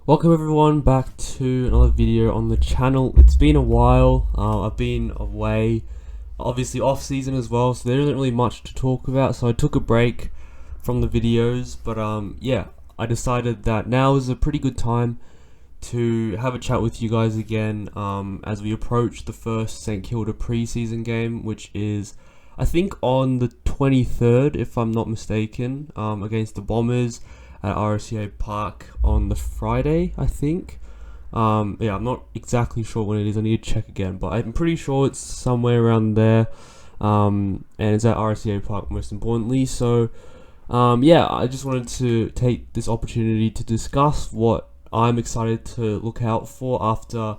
Welcome everyone back to another video on the channel. It's been a while. I've been away, obviously off season as well, so there isn't really much to talk about. So I took a break from the videos, but yeah, I decided that now is a pretty good time to have a chat with you guys again as we approach the first St Kilda preseason game, which is I think on the 23rd, if I'm not mistaken, against the Bombers at RSCA Park on the Friday, I think. Yeah, I'm not exactly sure when it is. I need to check again, but I'm pretty sure it's somewhere around there. And it's at RSCA Park, most importantly. So, yeah, I just wanted to take this opportunity to discuss what I'm excited to look out for after,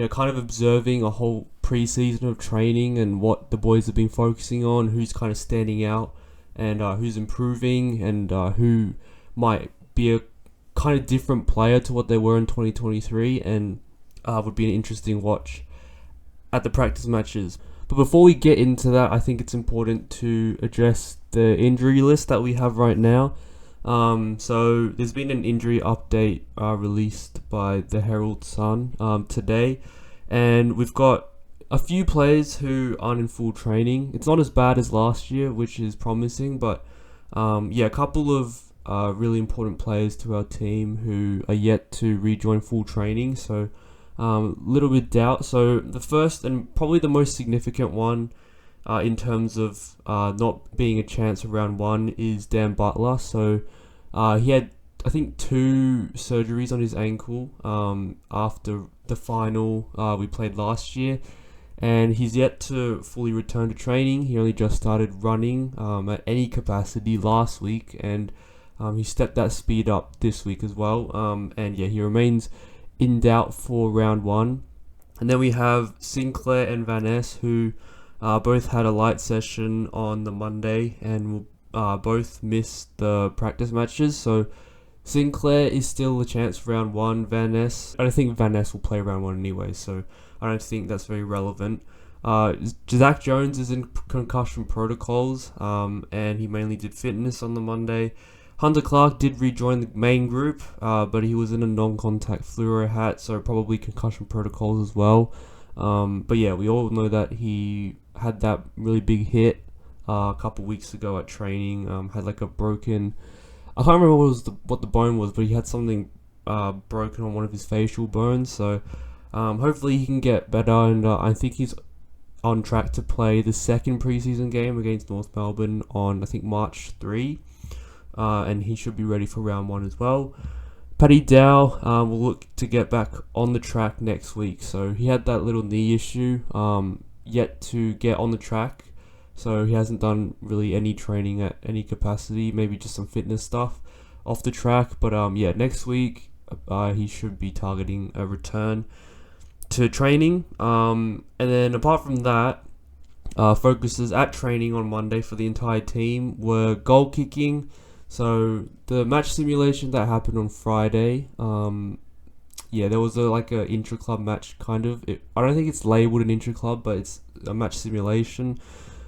kind of observing a whole preseason of training and what the boys have been focusing on, who's kind of standing out, and who's improving, and who might be a kind of different player to what they were in 2023, and would be an interesting watch at the practice matches. But before we get into that, I think it's important to address the injury list that we have right now. So there's been an injury update released by the Herald Sun today, and we've got a few players who aren't in full training. It's not as bad as last year, which is promising, but yeah, a couple of really important players to our team who are yet to rejoin full training, so little bit doubt. So the first and probably the most significant one in terms of not being a chance of round one is Dan Butler. So he had, I think, 2 surgeries on his ankle after the final we played last year, and he's yet to fully return to training. He only just started running at any capacity last week, and he stepped that speed up this week as well. And yeah, he remains in doubt for round one. And then we have Sinclair and Van Ness, who both had a light session on the Monday and will both miss the practice matches. So Sinclair is still a chance for round one. Van Ness, I don't think Van Ness will play round one anyway, so I don't think that's very relevant. Zach Jones is in concussion protocols, and he mainly did fitness on the Monday. Hunter Clark did rejoin the main group, but he was in a non-contact fluoro hat, so probably concussion protocols as well. But yeah, we all know that he had that really big hit a couple weeks ago at training. Had like a broken, I can't remember what the bone was, but he had something broken on one of his facial bones. So hopefully he can get better, and I think he's on track to play the second preseason game against North Melbourne on, I think, March 3. And he should be ready for round one as well. Paddy Dow will look to get back on the track next week. So he had that little knee issue, yet to get on the track. So he hasn't done really any training at any capacity, maybe just some fitness stuff off the track. But yeah, next week he should be targeting a return to training. And then apart from that, focuses at training on Monday for the entire team were goal kicking. So the match simulation that happened on Friday, yeah, there was like a intra-club match kind of. I don't think it's labelled an intra-club, but it's a match simulation.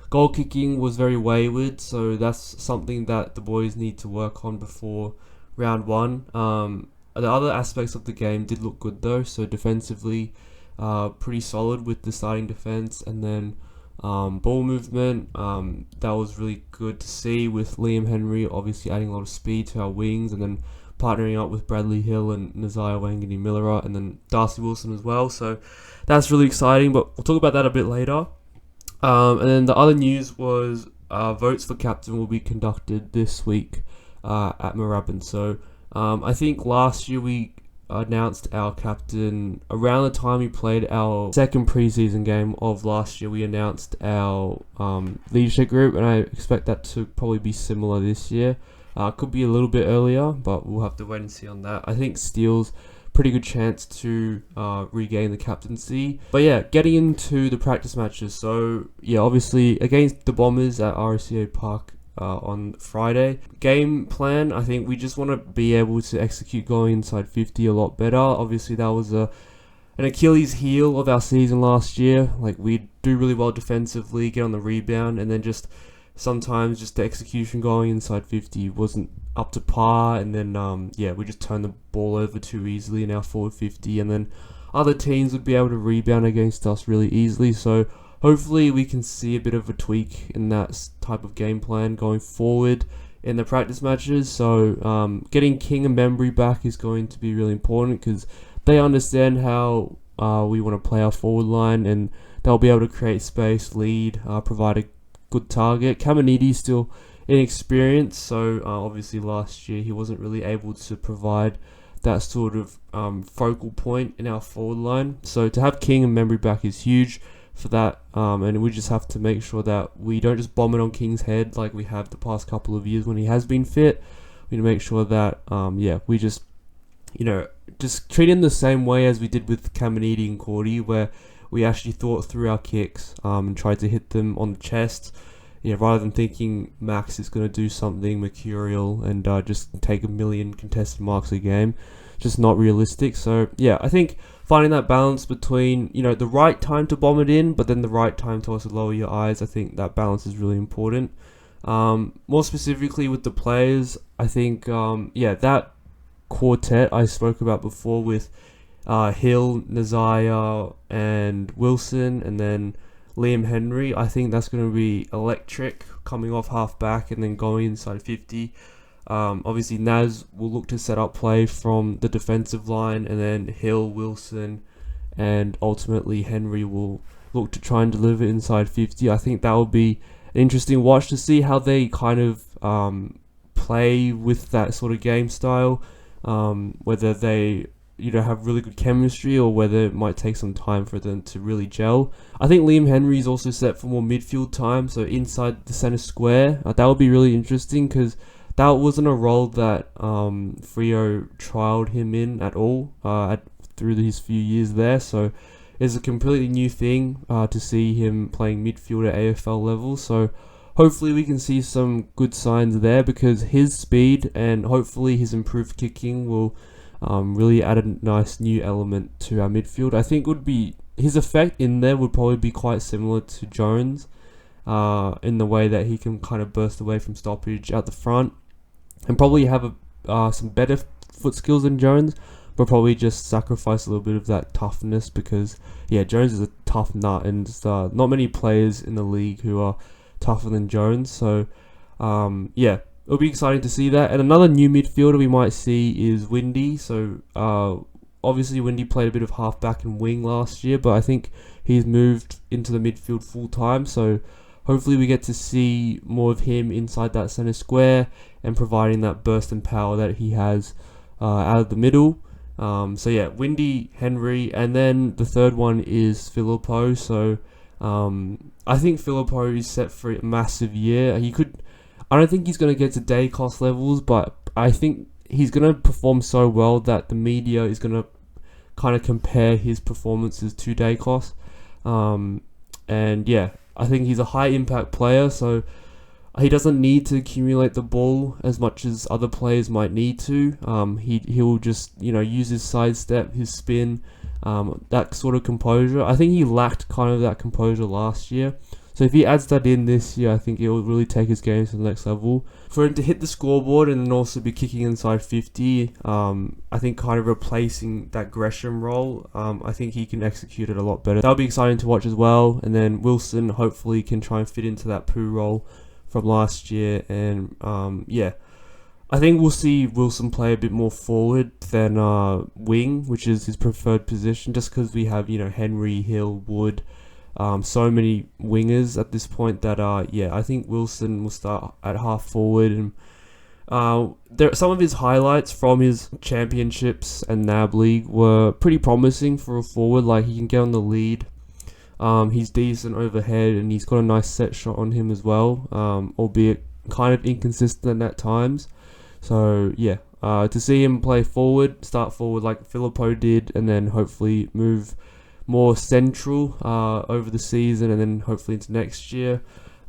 Goal kicking was very wayward, so that's something that the boys need to work on before round one. The other aspects of the game did look good though, so defensively, pretty solid with the starting defense, and then ball movement, that was really good to see, with Liam Henry obviously adding a lot of speed to our wings, and then partnering up with Bradley Hill and Nazaya Wangani Miller, and then Darcy Wilson as well. So that's really exciting, but we'll talk about that a bit later. And then the other news was votes for captain will be conducted this week at Moorabbin. So I think last year we announced our captain around the time we played our second preseason game of last year. We announced our leadership group, and I expect that to probably be similar this year. Could be a little bit earlier, but we'll have to wait and see on that. I think Steele's pretty good chance to regain the captaincy. But yeah, getting into the practice matches. So yeah, obviously against the Bombers at RSCA Park on Friday. Game plan, I think we just want to be able to execute going inside 50 a lot better. Obviously that was an Achilles heel of our season last year. Like, we do really well defensively, get on the rebound, and then just sometimes just the execution going inside 50 wasn't up to par, and then yeah, we just turn the ball over too easily in our forward 50, and then other teams would be able to rebound against us really easily. So hopefully we can see a bit of a tweak in that type of game plan going forward in the practice matches. So getting King and Membry back is going to be really important, because they understand how we want to play our forward line, and they'll be able to create space, lead, provide a good target. Caminiti's still inexperienced, so obviously last year he wasn't really able to provide that sort of focal point in our forward line. So to have King and Membry back is huge for that, and we just have to make sure that we don't just bomb it on King's head like we have the past couple of years when he has been fit. We need to make sure that yeah, we just just treat him the same way as we did with Caminiti and Cordy, where we actually thought through our kicks and tried to hit them on the chest. Yeah, rather than thinking Max is going to do something mercurial and just take a million contested marks a game. Just not realistic. So yeah, I think finding that balance between the right time to bomb it in, but then the right time to also lower your eyes, I think that balance is really important. More specifically with the players, I think yeah, that quartet I spoke about before with Hill, Nazaya, and Wilson, and then Liam Henry, I think that's going to be electric, coming off half back and then going inside 50. Obviously Naz will look to set up play from the defensive line, and then Hill, Wilson, and ultimately Henry will look to try and deliver inside 50. I think that will be an interesting watch to see how they kind of play with that sort of game style, whether they have really good chemistry, or whether it might take some time for them to really gel. I think Liam Henry is also set for more midfield time, so inside the centre square. That would be really interesting, because that wasn't a role that Freo trialled him in at all through his few years there. So it's a completely new thing to see him playing midfield at AFL level. So hopefully we can see some good signs there, because his speed and hopefully his improved kicking will really add a nice new element to our midfield. I think his effect in there would probably be quite similar to Jones in the way that he can kind of burst away from stoppage at the front, and probably have some better foot skills than Jones, but probably just sacrifice a little bit of that toughness, because yeah, Jones is a tough nut, and not many players in the league who are tougher than Jones. So yeah, it'll be exciting to see that. And another new midfielder we might see is Windy. So obviously Windy played a bit of halfback and wing last year, but I think he's moved into the midfield full time. So hopefully we get to see more of him inside that centre square and providing that burst and power that he has out of the middle. So yeah, Windy, Henry, and then the third one is Filippo. So I think Filippo is set for a massive year. I don't think he's going to get to day cost levels, but I think he's going to perform so well that the media is going to kind of compare his performances to day cost. And yeah, I think he's a high impact player, so he doesn't need to accumulate the ball as much as other players might need to. He'll just use his sidestep, his spin, that sort of composure. I think he lacked kind of that composure last year. So if he adds that in this year, I think it will really take his game to the next level. For him to hit the scoreboard and then also be kicking inside 50, I think kind of replacing that Gresham role, I think he can execute it a lot better. That'll be exciting to watch as well. And then Wilson hopefully can try and fit into that Pooh role from last year. And yeah, I think we'll see Wilson play a bit more forward than wing, which is his preferred position, just because we have, Henry, Hill, Wood, so many wingers at this point that yeah, I think Wilson will start at half forward. And some of his highlights from his championships and NAB league were pretty promising for a forward. Like, he can get on the lead, he's decent overhead, and he's got a nice set shot on him as well, albeit kind of inconsistent at times. So yeah, to see him play forward, start forward like Filippo did, and then hopefully move more central over the season, and then hopefully into next year.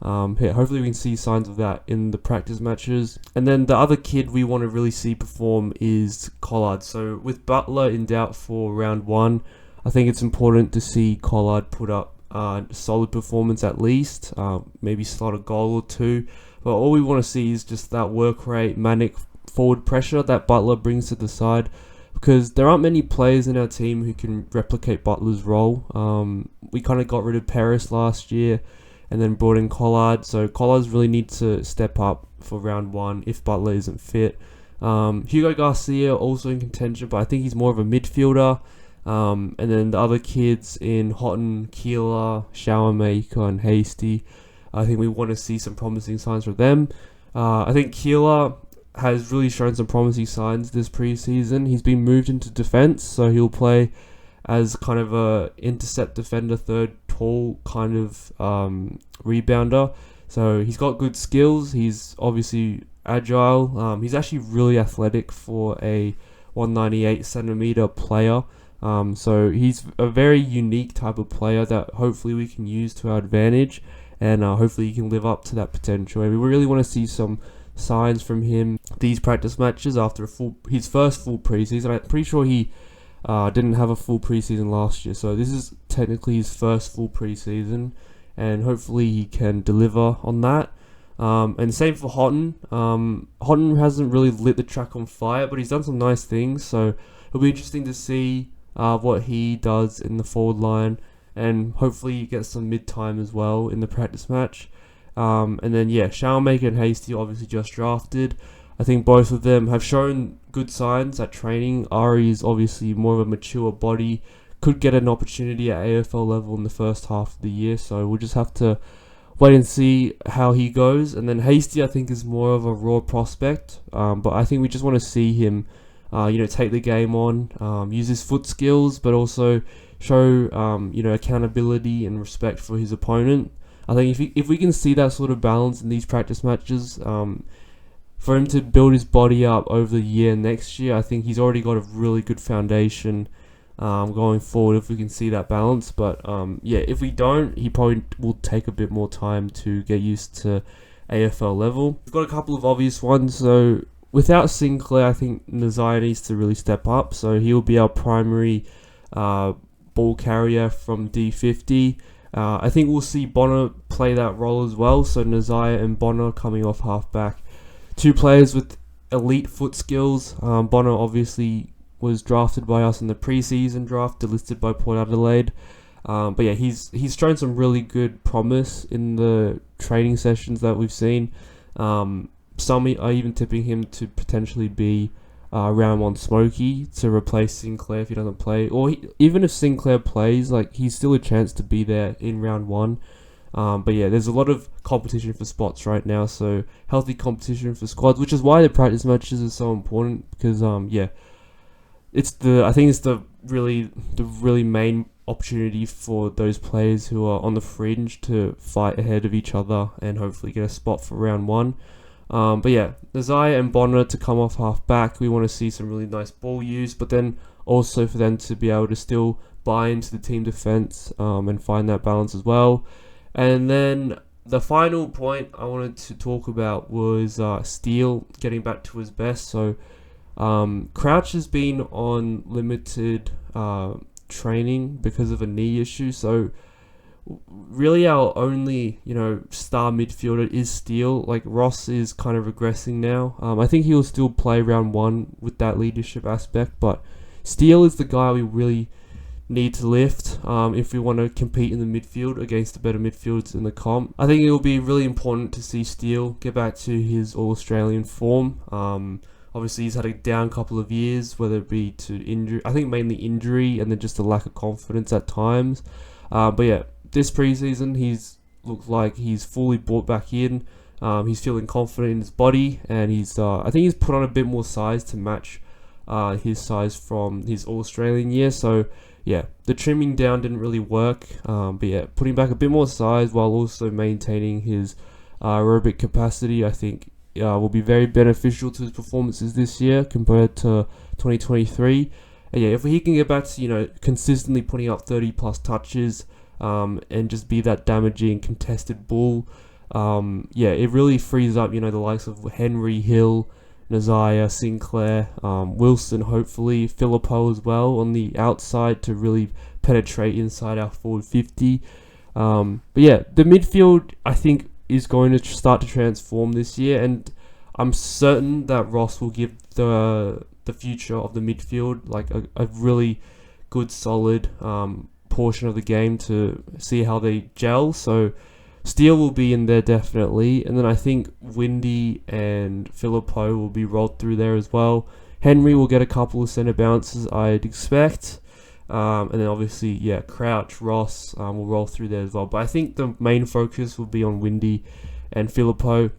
Yeah, hopefully we can see signs of that in the practice matches. And then the other kid we want to really see perform is Collard. So with Butler in doubt for round 1, I think it's important to see Collard put up a solid performance at least, maybe slot a goal or two. But all we want to see is just that work rate, manic forward pressure that Butler brings to the side, because there aren't many players in our team who can replicate Butler's role. We kind of got rid of Paris last year and then brought in Collard, so Collards really need to step up for round one if Butler isn't fit. Hugo Garcia also in contention, but I think he's more of a midfielder. And then the other kids in Houghton, Keeler, Showermaker and Hasty, I think we want to see some promising signs from them. I think Keeler has really shown some promising signs this preseason. He's been moved into defense, so he'll play as kind of a intercept defender, third tall kind of rebounder. So he's got good skills. He's obviously agile. He's actually really athletic for a 198 centimeter player. So he's a very unique type of player that hopefully we can use to our advantage, and hopefully he can live up to that potential. And we really want to see some signs from him these practice matches after his first full preseason. I'm pretty sure he didn't have a full preseason last year, so this is technically his first full preseason, and hopefully he can deliver on that. And same for Houghton. Houghton hasn't really lit the track on fire, but he's done some nice things, so it'll be interesting to see what he does in the forward line, and hopefully he gets some mid-time as well in the practice match. And then Showermaker and Hasty obviously just drafted. I think both of them have shown good signs at training. Ari is obviously more of a mature body, could get an opportunity at AFL level in the first half of the year, so we'll just have to wait and see how he goes. And then Hasty, I think, is more of a raw prospect, but I think we just want to see him take the game on, use his foot skills, but also show accountability and respect for his opponent. I think if we can see that sort of balance in these practice matches, for him to build his body up over the year next year, I think he's already got a really good foundation going forward if we can see that balance. But if we don't, he probably will take a bit more time to get used to AFL level. We've got a couple of obvious ones. So without Sinclair, I think Nazai needs to really step up. So he'll be our primary ball carrier from D50. I think we'll see Bonner play that role as well. So Nazai and Bonner coming off halfback. Two players with elite foot skills. Bonner obviously was drafted by us in the preseason draft, delisted by Port Adelaide. He's shown some really good promise in the training sessions that we've seen. Some are even tipping him to potentially be round one Smokey to replace Sinclair if he doesn't play. Or even if Sinclair plays, he's still a chance to be there in round one. There's a lot of competition for spots right now, so healthy competition for squads, which is why the practice matches are so important, because it's the really main opportunity for those players who are on the fringe to fight ahead of each other and hopefully get a spot for round one. Nazai and Bonner to come off half back. We want to see some really nice ball use, but then also for them to be able to still buy into the team defense and find that balance as well. And then the final point I wanted to talk about was Steele getting back to his best. So Crouch has been on limited training because of a knee issue. So really our only star midfielder is Steele. Ross is kind of regressing now. I think he'll still play round one with that leadership aspect, but Steele is the guy we really need to lift if we want to compete in the midfield against the better midfielders in the comp. I think it will be really important to see Steele get back to his All-Australian form. Obviously he's had a down couple of years, whether it be to injury, I think mainly injury, and then just a lack of confidence at times. This preseason he's looked like he's fully bought back in. He's feeling confident in his body, and I think he's put on a bit more size to match his size from his All-Australian year. So the trimming down didn't really work, putting back a bit more size while also maintaining his aerobic capacity, I think will be very beneficial to his performances this year compared to 2023. And if he can get back to consistently putting up 30 plus touches and just be that damaging contested bull, it really frees up the likes of Henry, Hill, Nazaya, Sinclair, Wilson, hopefully Filippo as well on the outside to really penetrate inside our forward 50. The midfield I think is going to start to transform this year, and I'm certain that Ross will give the future of the midfield like a really good solid portion of the game to see how they gel. So Steele will be in there definitely, and then I think Windy and Philippo will be rolled through there as well. Henry will get a couple of centre bounces, I'd expect. And then obviously, yeah, Crouch, Ross will roll through there as well. But I think the main focus will be on Windy and Philippo,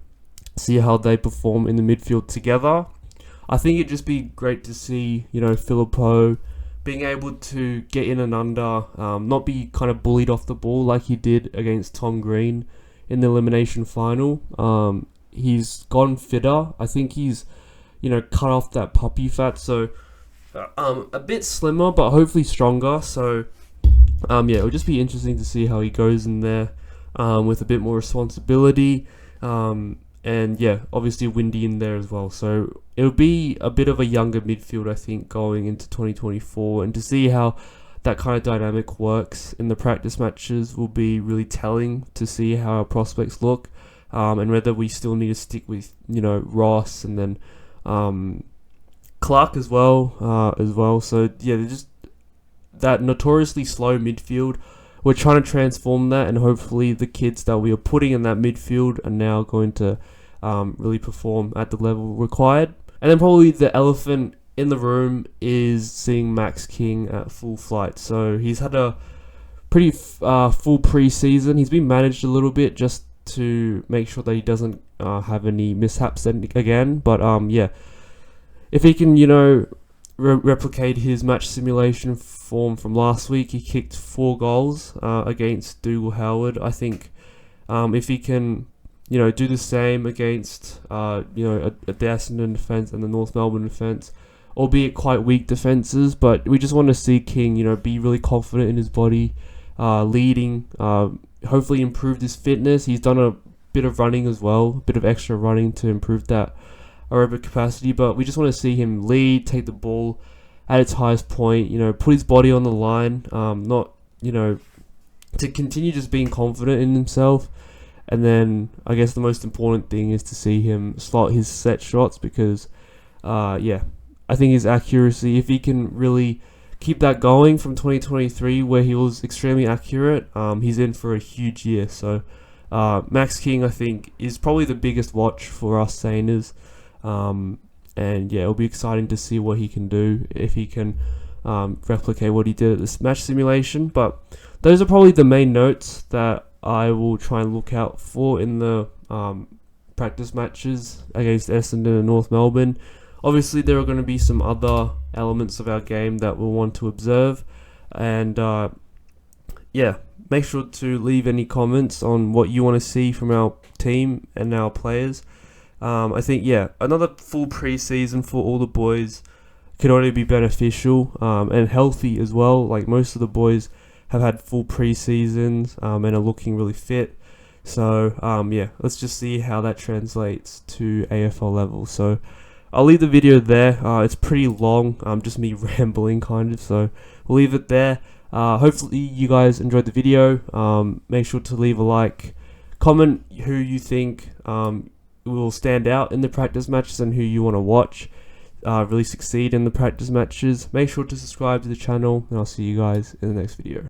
see how they perform in the midfield together. I think it'd just be great to see, Philippo being able to get in and under, not be kind of bullied off the ball like he did against Tom Green in the elimination final. He's gotten fitter. I think he's, cut off that puppy fat, so a bit slimmer, but hopefully stronger. So, it'll just be interesting to see how he goes in there with a bit more responsibility. And yeah, obviously Windy in there as well. So it'll be a bit of a younger midfield, I think, going into 2024. And to see how that kind of dynamic works in the practice matches will be really telling to see how our prospects look. And whether we still need to stick with, Ross and then Clark as well. So yeah, they're just that notoriously slow midfield. We're trying to transform that, and hopefully the kids that we are putting in that midfield are now going to really perform at the level required. And then probably the elephant in the room is seeing Max King at full flight. So he's had a pretty full pre-season. He's been managed a little bit just to make sure that he doesn't have any mishaps again. But yeah, if he can, replicate his match simulation form from last week, he kicked 4 goals against Dougal Howard. I think if he can, do the same against, the Essendon defence and the North Melbourne defence, albeit quite weak defences, but we just want to see King, be really confident in his body, leading, hopefully improved his fitness. He's done a bit of running as well, a bit of extra running to improve that aerobic capacity, but we just want to see him lead, take the ball at its highest point, put his body on the line, not, to continue just being confident in himself. And then I guess the most important thing is to see him slot his set shots because, I think his accuracy, if he can really keep that going from 2023 where he was extremely accurate, he's in for a huge year. So Max King, I think, is probably the biggest watch for us Saners. And yeah, it'll be exciting to see what he can do if he can replicate what he did at this match simulation. But those are probably the main notes that I will try and look out for in the practice matches against Essendon and North Melbourne. Obviously, there are going to be some other elements of our game that we'll want to observe. And make sure to leave any comments on what you want to see from our team and our players. I think, another full pre-season for all the boys could only be beneficial and healthy as well. Like most of the boys have had full pre-seasons and are looking really fit. So, let's just see how that translates to AFL level. So, I'll leave the video there. It's pretty long, just me rambling kind of. So, we'll leave it there. Hopefully, you guys enjoyed the video. Make sure to leave a like. Comment who you think will stand out in the practice matches and who you want to watch really succeed in the practice matches. Make sure to subscribe to the channel, and I'll see you guys in the next video.